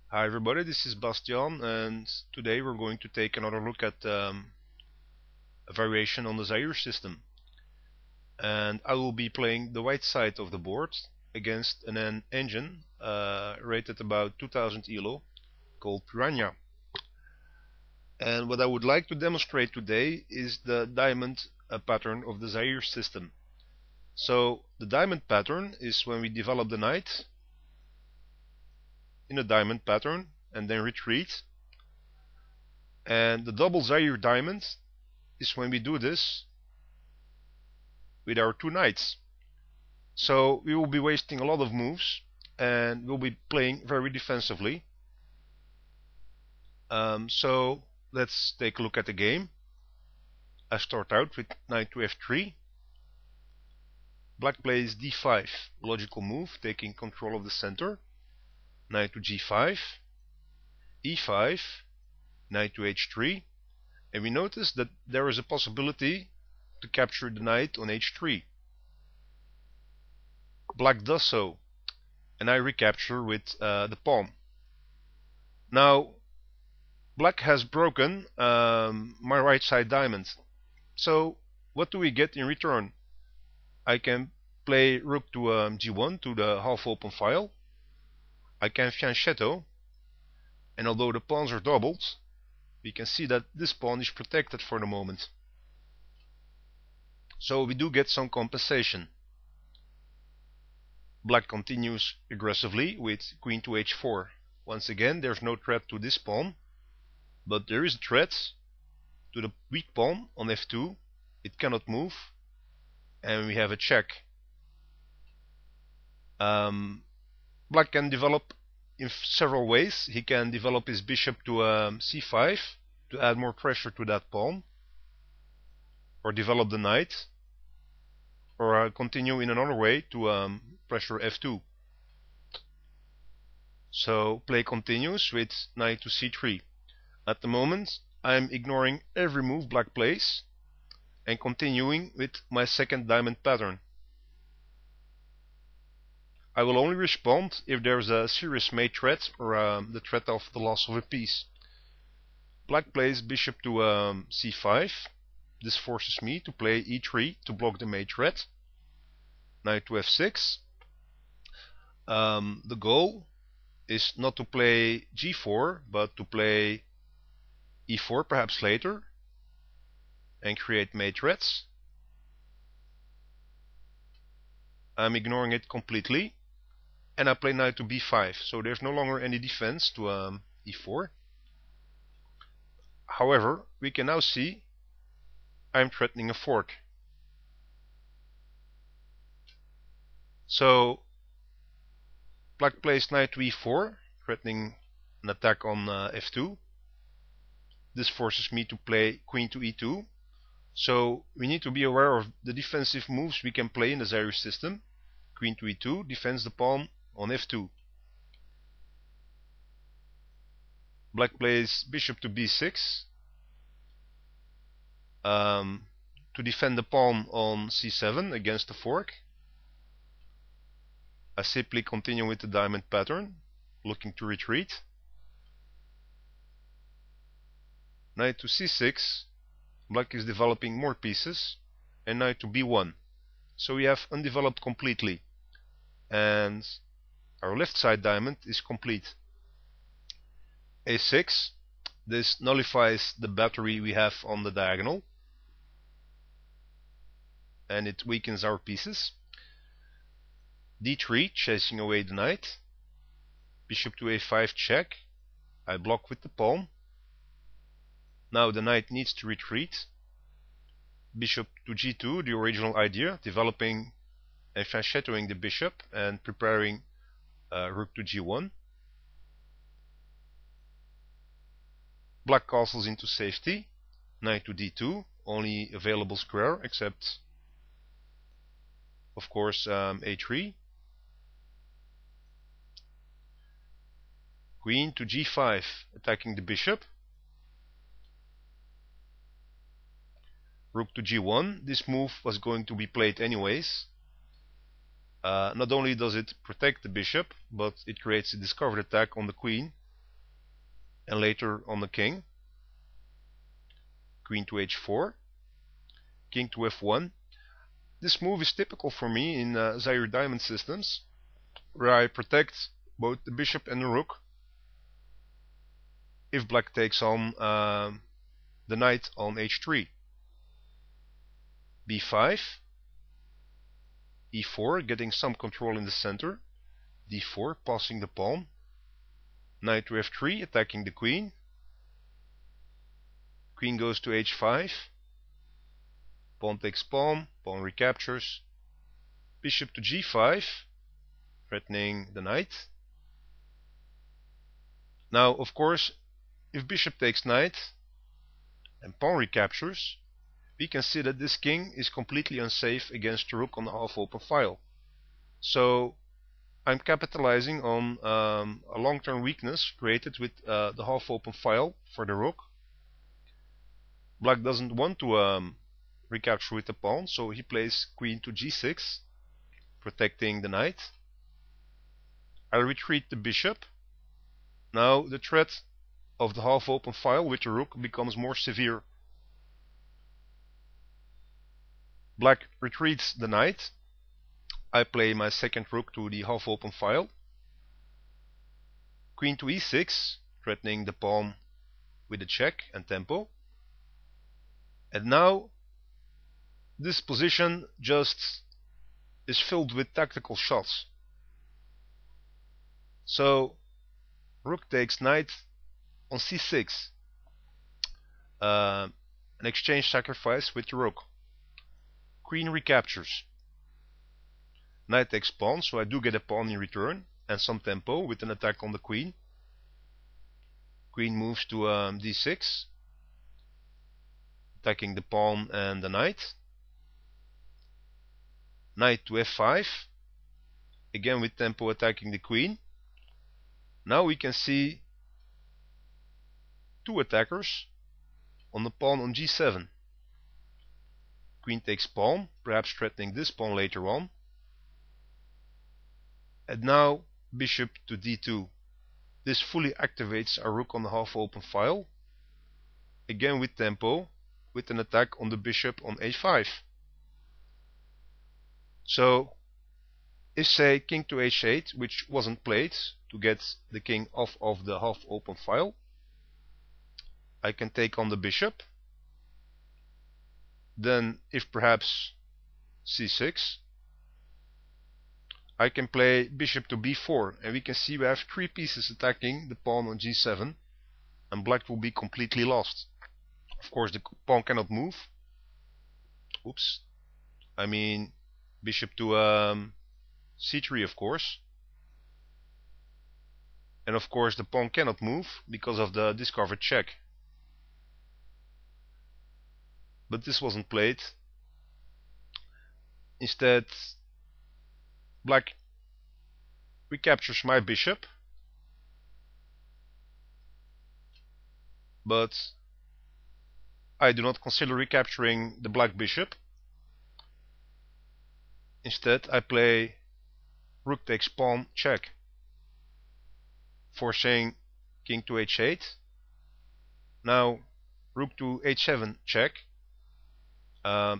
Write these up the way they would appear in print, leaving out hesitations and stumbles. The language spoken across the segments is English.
Hi everybody, this is Bastiaan, and today we're going to take another look at a variation on the Zaire system. And I will be playing the white side of the board against an engine rated about 2000 ELO called Piranha. And what I would like to demonstrate today is the diamond pattern of the Zaire system. So the diamond pattern is when we develop the knight in a diamond pattern and then retreat. And the double Zaire diamond is when we do this with our two knights. So we will be wasting a lot of moves and we'll be playing very defensively. So let's take a look at the game. I start out with knight to f3. Black plays d5, logical move, taking control of the center. Knight to g5, e5, knight to h3, and we notice that there is a possibility to capture the knight on h3. Black does so, and I recapture with the pawn. Now, black has broken my right side diamond. So, what do we get in return? I can play rook to g1 to the half open file. I can fianchetto, and although the pawns are doubled, we can see that this pawn is protected for the moment. So we do get some compensation. Black continues aggressively with queen to h4. Once again, there's no threat to this pawn, but there is a threat to the weak pawn on f2. It cannot move, and we have a check. Black can develop in several ways. He can develop his bishop to c5 to add more pressure to that pawn, or develop the knight, or continue in another way to pressure f2. So play continues with knight to c3. At the moment I'm ignoring every move black plays and continuing with my second diamond pattern. I will only respond if there's a serious mate threat or the threat of the loss of a piece. Black plays bishop to c5. This forces me to play e3 to block the mate threat. Knight to f6. The goal is not to play g4, but to play e4 perhaps later and create mate threats. I'm ignoring it completely, and I play knight to b5, so there's no longer any defense to e4. However, we can now see I'm threatening a fork. So black plays knight to e4, threatening an attack on f2. This forces me to play queen to e2. So we need to be aware of the defensive moves we can play in the Zaire system. Queen to e2 defends the pawn on f2. Black plays bishop to b6 to defend the pawn on c7 against the fork. I simply continue with the diamond pattern, looking to retreat. Knight to c6, black is developing more pieces, and knight to b1. So we have undeveloped completely, and our left side diamond is complete. a6, this nullifies the battery we have on the diagonal, and it weakens our pieces. d3, chasing away the knight. Bishop to a5 check. I block with the pawn. Now the knight needs to retreat. Bishop to g2, the original idea, developing and fianchettoing the bishop and preparing rook to g1. Black castles into safety. Knight to d2, only available square except of course a3. Queen to g5, attacking the bishop. Rook to g1. This move was going to be played anyways. Not only does it protect the bishop, but it creates a discovered attack on the queen, and later on the king. Queen to h4, king to f1. This move is typical for me in Zaire diamond systems, where I protect both the bishop and the rook if black takes on the knight on h3. b5, e4, getting some control in the center, d4, passing the pawn, knight to f3, attacking the queen, queen goes to h5, pawn takes pawn, pawn recaptures, bishop to g5, threatening the knight. Now, of course, if bishop takes knight and pawn recaptures, we can see that this king is completely unsafe against the rook on the half-open file. So I'm capitalizing on a long-term weakness created with the half-open file for the rook. Black doesn't want to recapture with the pawn, so he plays queen to g6, protecting the knight. I retreat the bishop. Now the threat of the half-open file with the rook becomes more severe. Black retreats the knight. I play my second rook to the half-open file. Queen to e6, threatening the pawn with a check and tempo. And now this position just is filled with tactical shots. So rook takes knight on c6, an exchange sacrifice with the rook. Queen recaptures, knight takes pawn, so I do get a pawn in return and some tempo with an attack on the queen. Queen moves to d6, attacking the pawn and the knight. Knight to f5, again with tempo attacking the queen. Now we can see two attackers on the pawn on g7. Queen takes pawn, perhaps threatening this pawn later on. And now bishop to d2. This fully activates our rook on the half-open file, again with tempo, with an attack on the bishop on h5. So if, say, king to h8, which wasn't played to get the king off of the half-open file, I can take on the bishop. Then, if perhaps c6, I can play bishop to b4, and we can see we have three pieces attacking the pawn on g7, and black will be completely lost. Of course, the pawn cannot move. Oops. I mean, bishop to c3, of course. And of course, the pawn cannot move because of the discovered check. But this wasn't played. Instead, black recaptures my bishop, but I do not consider recapturing the black bishop. Instead, I play rook takes pawn check, forcing king to h8. Now rook to h7 check,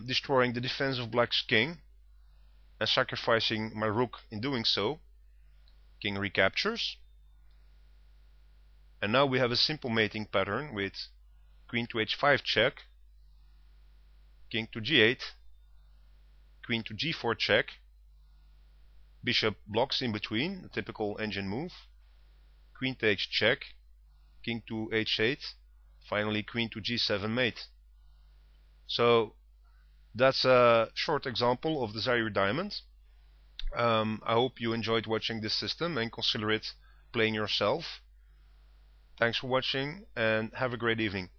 destroying the defense of black's king and sacrificing my rook in doing so. King recaptures, and now we have a simple mating pattern with queen to h5 check, king to g8, queen to g4 check, bishop blocks in between, a typical engine move, queen takes check, king to h8, finally queen to g7 mate. So that's a short example of the Zaire diamond. I hope you enjoyed watching this system and consider it playing yourself. Thanks for watching and have a great evening.